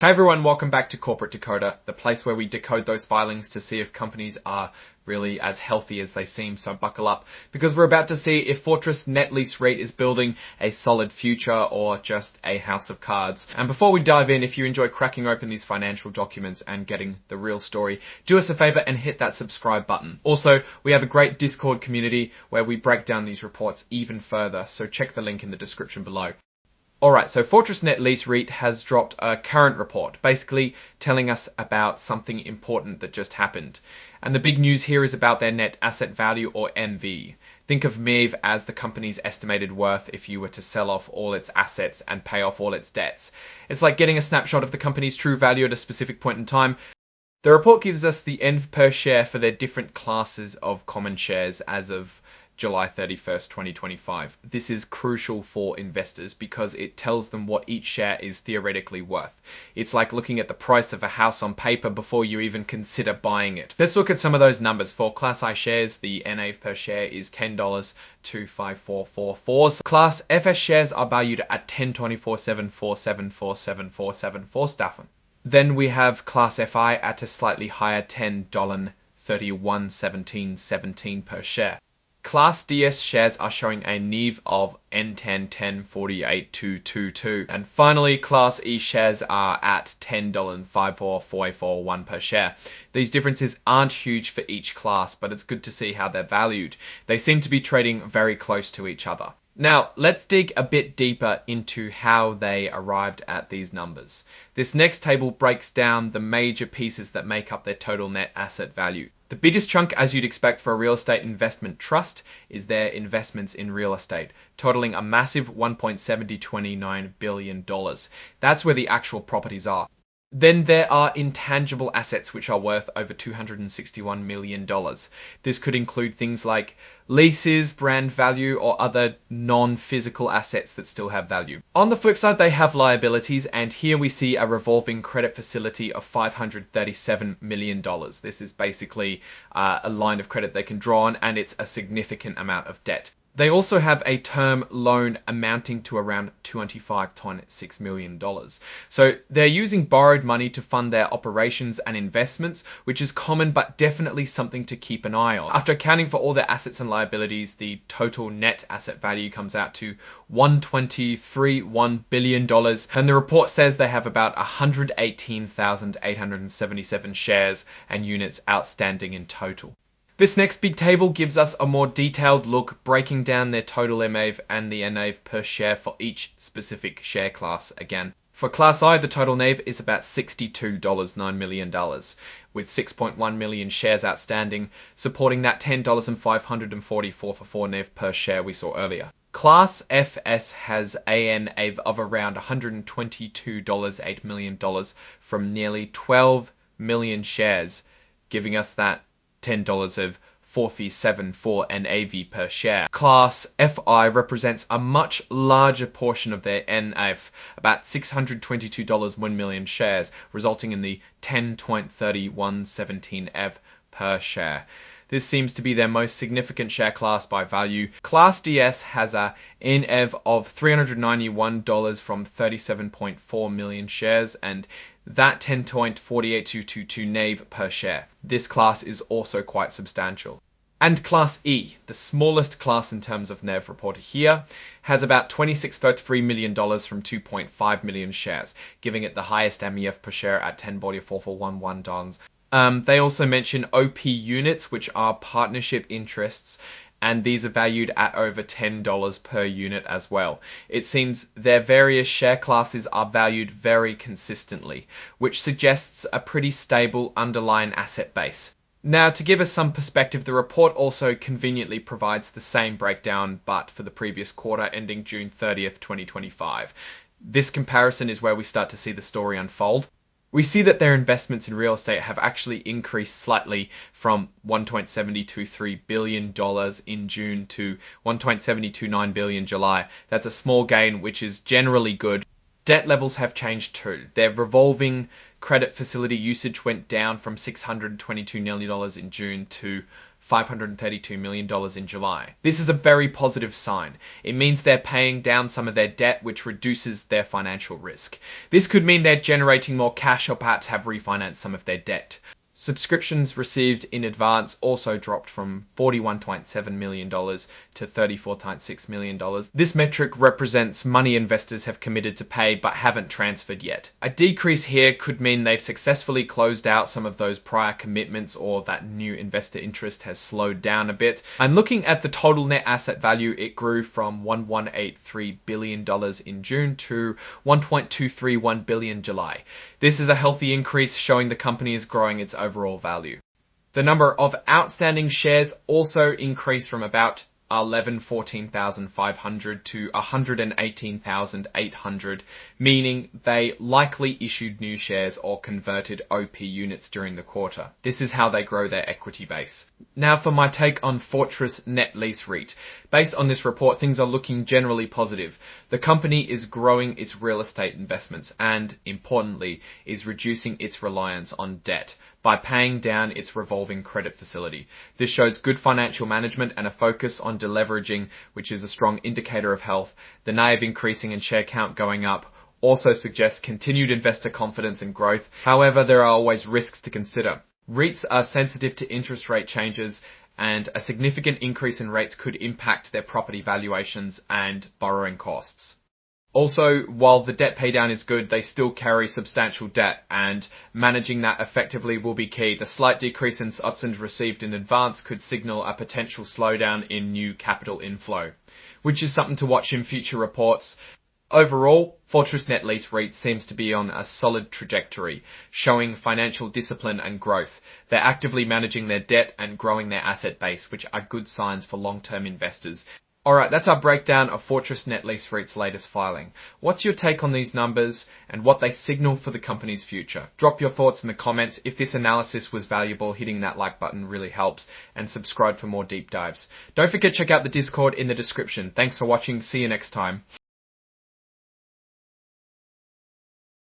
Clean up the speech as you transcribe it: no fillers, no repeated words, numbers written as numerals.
Hey everyone, welcome back to Corporate Decoder, the place where we decode those filings to see if companies are really as healthy as they seem, so buckle up, because we're about to see if Fortress Net Lease REIT is building a solid future or just a house of cards. And before we dive in, if you enjoy cracking open these financial documents and getting the real story, do us a favor and hit that subscribe button. Also, we have a great Discord community where we break down these reports even further, so check the link in the description below. Alright, so Fortress Net Lease REIT has dropped a current report, basically telling us about something important that just happened. And the big news here is about their net asset value, or NAV. Think of NAV as the company's estimated worth if you were to sell off all its assets and pay off all its debts. It's like getting a snapshot of the company's true value at a specific point in time. The report gives us the NAV per share for their different classes of common shares as of July 31st, 2025. This is crucial for investors because it tells them what each share is theoretically worth. It's like looking at the price of a house on paper before you even consider buying it. Let's look at some of those numbers. For Class I shares, the NAV per share is $10.25444. Class FS shares are valued at $10.2474747474 Staffen. Then we have Class FI at a slightly higher $10.311717 per share. Class DS shares are showing a NAV of N1010482222. And finally, Class E shares are at $10.544441 per share. These differences aren't huge for each class, but it's good to see how they're valued. They seem to be trading very close to each other. Now, let's dig a bit deeper into how they arrived at these numbers. This next table breaks down the major pieces that make up their total net asset value. The biggest chunk, as you'd expect for a real estate investment trust, is their investments in real estate, totaling a massive $1.729 billion. That's where the actual properties are. Then there are intangible assets which are worth over $261 million. This could include things like leases, brand value, or other non-physical assets that still have value. On the flip side, they have liabilities, and here we see a revolving credit facility of $537 million. This is basically a line of credit they can draw on, and it's a significant amount of debt. They also have a term loan amounting to around $25.6 million. So they're using borrowed money to fund their operations and investments, which is common but definitely something to keep an eye on. After accounting for all their assets and liabilities, the total net asset value comes out to $1.231 billion. And the report says they have about 118,877 shares and units outstanding in total. This next big table gives us a more detailed look, breaking down their total NAV and the NAV per share for each specific share class again. For Class I, the total NAV is about $62.9 million, with 6.1 million shares outstanding, supporting that $10.544 NAV per share we saw earlier. Class FS has a NAV of around $122.8 million from nearly 12 million shares, giving us that $10 of $4.47 for NAV per share. Class FI represents a much larger portion of their NAV, about $622 1 million shares, resulting in the $10.3117 NAV per share. This seems to be their most significant share class by value. Class DS has a NAV of $391 from 37.4 million shares, and that 10.48222 NAV per share. This class is also quite substantial. And Class E, the smallest class in terms of NAV reported here, has about $26.33 million from 2.5 million shares, giving it the highest MEF per share at $10.4411. They also mention OP units, which are partnership interests, and these are valued at over $10 per unit as well. It seems their various share classes are valued very consistently, which suggests a pretty stable underlying asset base. Now, to give us some perspective, the report also conveniently provides the same breakdown, but for the previous quarter ending June 30th, 2025. This comparison is where we start to see the story unfold. We see that their investments in real estate have actually increased slightly from $1.723 billion in June to $1.729 billion in July. That's a small gain, which is generally good. Debt levels have changed too. Their revolving credit facility usage went down from $622 million in June to $532 million in July. This is a very positive sign. It means they're paying down some of their debt, which reduces their financial risk. This could mean they're generating more cash or perhaps have refinanced some of their debt. Subscriptions received in advance also dropped from $41.7 million to $34.6 million. This metric represents money investors have committed to pay but haven't transferred yet. A decrease here could mean they've successfully closed out some of those prior commitments, or that new investor interest has slowed down a bit. And looking at the total net asset value, it grew from $1.183 billion in June to $1.231 billion in July. This is a healthy increase, showing the company is growing its overall value. The number of outstanding shares also increased from about 14,500 to 118,800, meaning they likely issued new shares or converted OP units during the quarter. This is how they grow their equity base. Now for my take on Fortress Net Lease REIT. Based on this report, things are looking generally positive. The company is growing its real estate investments and, importantly, is reducing its reliance on debt by paying down its revolving credit facility. This shows good financial management and a focus on deleveraging, which is a strong indicator of health. The NAV increasing and share count going up also suggests continued investor confidence and growth. However, there are always risks to consider. REITs are sensitive to interest rate changes, and a significant increase in rates could impact their property valuations and borrowing costs. Also, while the debt paydown is good, they still carry substantial debt, and managing that effectively will be key. The slight decrease in subsidies received in advance could signal a potential slowdown in new capital inflow, which is something to watch in future reports. Overall, Fortress Net Lease REIT seems to be on a solid trajectory, showing financial discipline and growth. They're actively managing their debt and growing their asset base, which are good signs for long-term investors. Alright, that's our breakdown of Fortress Net Lease REIT's latest filing. What's your take on these numbers and what they signal for the company's future? Drop your thoughts in the comments. If this analysis was valuable, hitting that like button really helps, and subscribe for more deep dives. Don't forget to check out the Discord in the description. Thanks for watching. See you next time.